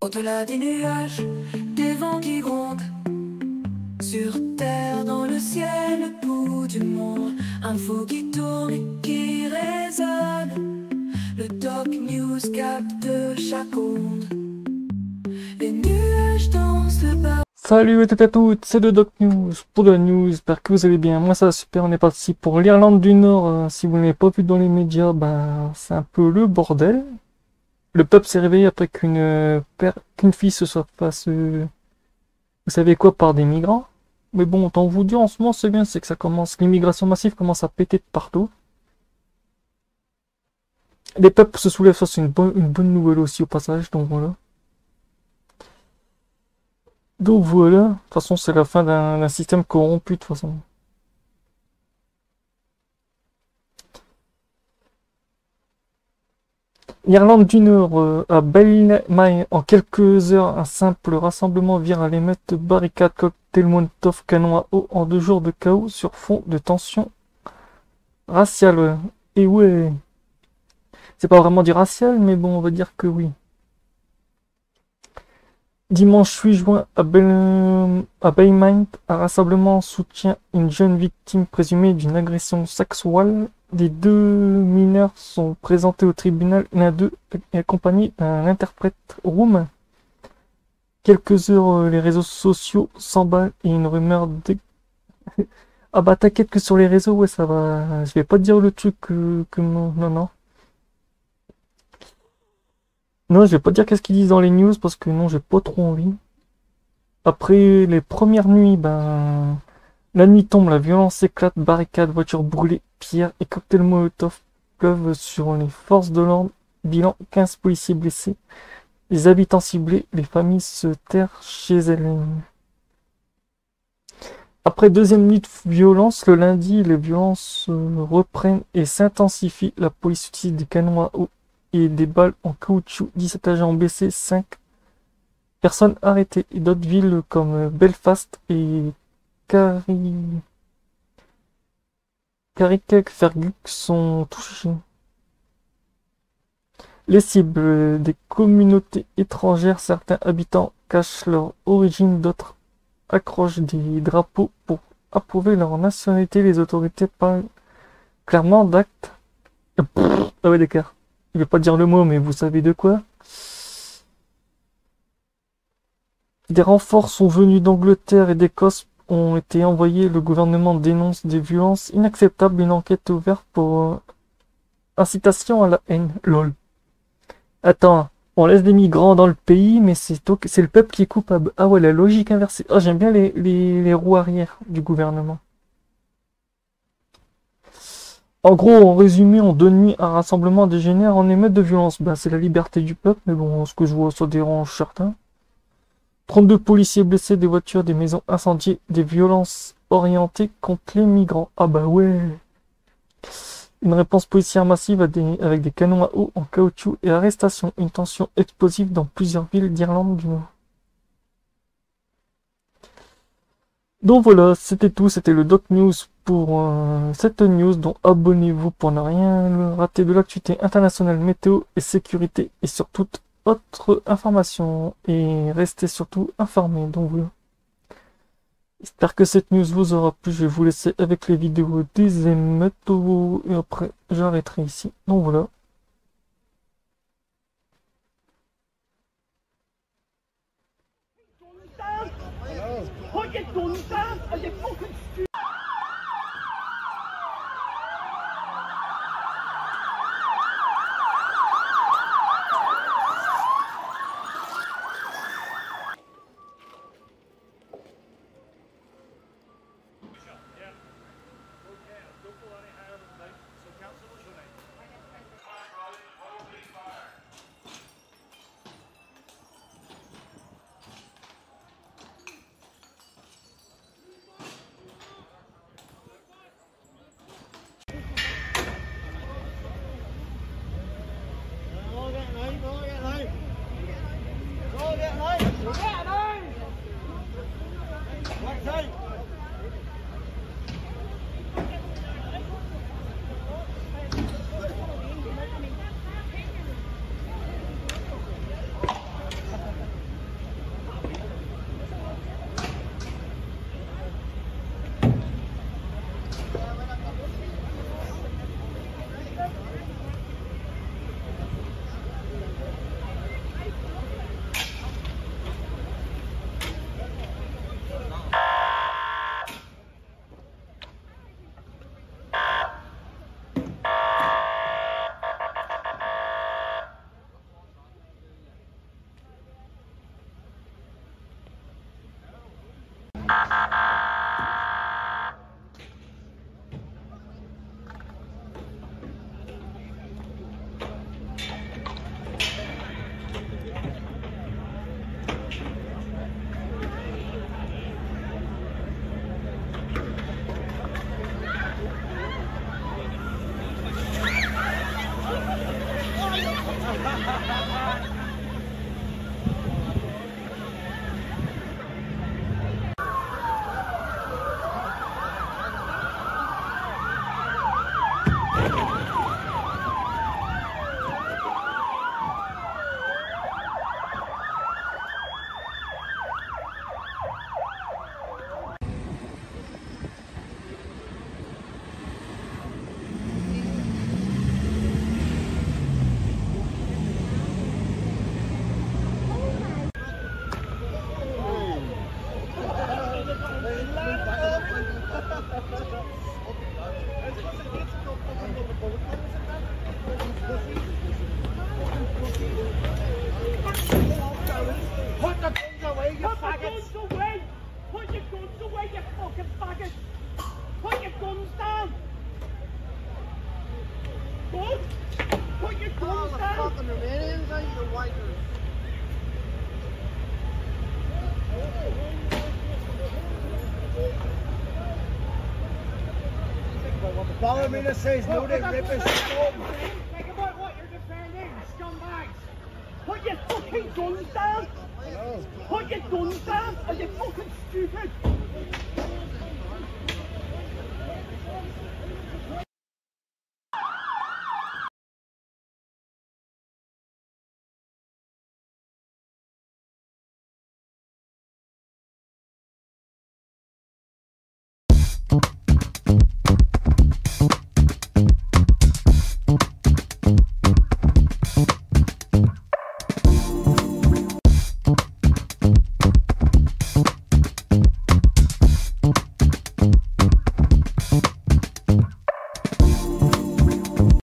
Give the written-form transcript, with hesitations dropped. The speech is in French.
Au-delà des nuages, des vents qui grondent, sur terre, dans le ciel, le bout du monde, info qui tourne et qui résonne. Le Doc News capte chaque onde. Les nuages dansent le bas. Salut à toutes et à toutes, c'est le Doc News pour de la news, j'espère que vous allez bien. Moi ça va super, on est parti pour l'Irlande du Nord. Si vous ne l'avez pas vu dans les médias, c'est un peu le bordel. Le peuple s'est réveillé après qu'une fille se soit fasse, vous savez quoi, par des migrants. Mais bon, autant vous dire, en ce moment c'est bien, c'est que ça commence, l'immigration massive commence à péter de partout. Les peuples se soulèvent, ça c'est une bonne nouvelle aussi au passage, donc voilà. Donc voilà, de toute façon c'est la fin d'un système corrompu de toute façon. L'Irlande du Nord, à Ballymay, en quelques heures, un simple rassemblement vire à l'émeute, barricades, cocktails Molotov, canon à eau, en 2 jours de chaos sur fond de tension raciale. Et ouais, c'est pas vraiment du racial, mais bon, on va dire que oui. Dimanche 8 juin, à Ballymay, un rassemblement soutient une jeune victime présumée d'une agression sexuelle. Les 2 mineurs sont présentés au tribunal, l'un d'eux est accompagné d'un interprète roumain. Quelques heures, les réseaux sociaux s'emballent et une rumeur de... Ah bah t'inquiète que sur les réseaux, ouais ça va, je vais pas te dire le truc que non. Non, je vais pas te dire qu'est-ce qu'ils disent dans les news parce que non, j'ai pas trop envie. Après les premières nuits, la nuit tombe, la violence éclate, barricades, voitures brûlées, pierres et cocktails Molotov pleuvent sur les forces de l'ordre. Bilan 15 policiers blessés. Les habitants ciblés, les familles se terrent chez elles. Après 2e nuit de violence, le lundi, les violences reprennent et s'intensifient. La police utilise des canons à eau et des balles en caoutchouc. 17 agents blessés, 5 personnes arrêtées. Et d'autres villes comme Belfast et Carrickfergus sont touchés. Les cibles des communautés étrangères, certains habitants cachent leur origine, d'autres accrochent des drapeaux pour approuver leur nationalité. Les autorités parlent clairement d'actes. Ah ouais, d'accord. Je vais pas dire le mot, mais vous savez de quoi. Des renforts sont venus d'Angleterre et d'Écosse ont été envoyés. Le gouvernement dénonce des violences inacceptables. Une enquête est ouverte pour incitation à la haine. Lol. Attends, on laisse des migrants dans le pays, mais c'est le peuple qui est coupable. Ah ouais, la logique inversée. Ah, j'aime bien les roues arrière du gouvernement. En gros, en résumé, en 2 nuits, un rassemblement dégénère en émeute de violence. C'est la liberté du peuple, mais bon, ce que je vois, ça dérange certains. 32 policiers blessés, des voitures, des maisons incendiées, des violences orientées contre les migrants. Ah bah ouais. Une réponse policière massive avec des canons à eau en caoutchouc et arrestation. Une tension explosive dans plusieurs villes d'Irlande du Nord. Donc voilà, c'était tout, c'était le Doc News pour cette news, donc abonnez-vous pour ne rien rater de l'actualité internationale, météo et sécurité et sur toute autre information et restez surtout informés. Donc voilà. J'espère que cette news vous aura plu, je vais vous laisser avec les vidéos des émeutes et après j'arrêterai ici. Donc voilà. Put the guns away, you faggots! Put your guns away! Put your guns away, you fucking faggot! Put your guns down! Good? Put your guns The down! fucking Romanians ain't the wankers. Follow me that says no, they rip us. Think about what you're defending, scumbags! Put your fucking guns down! Put your guns down! Are you fucking stupid?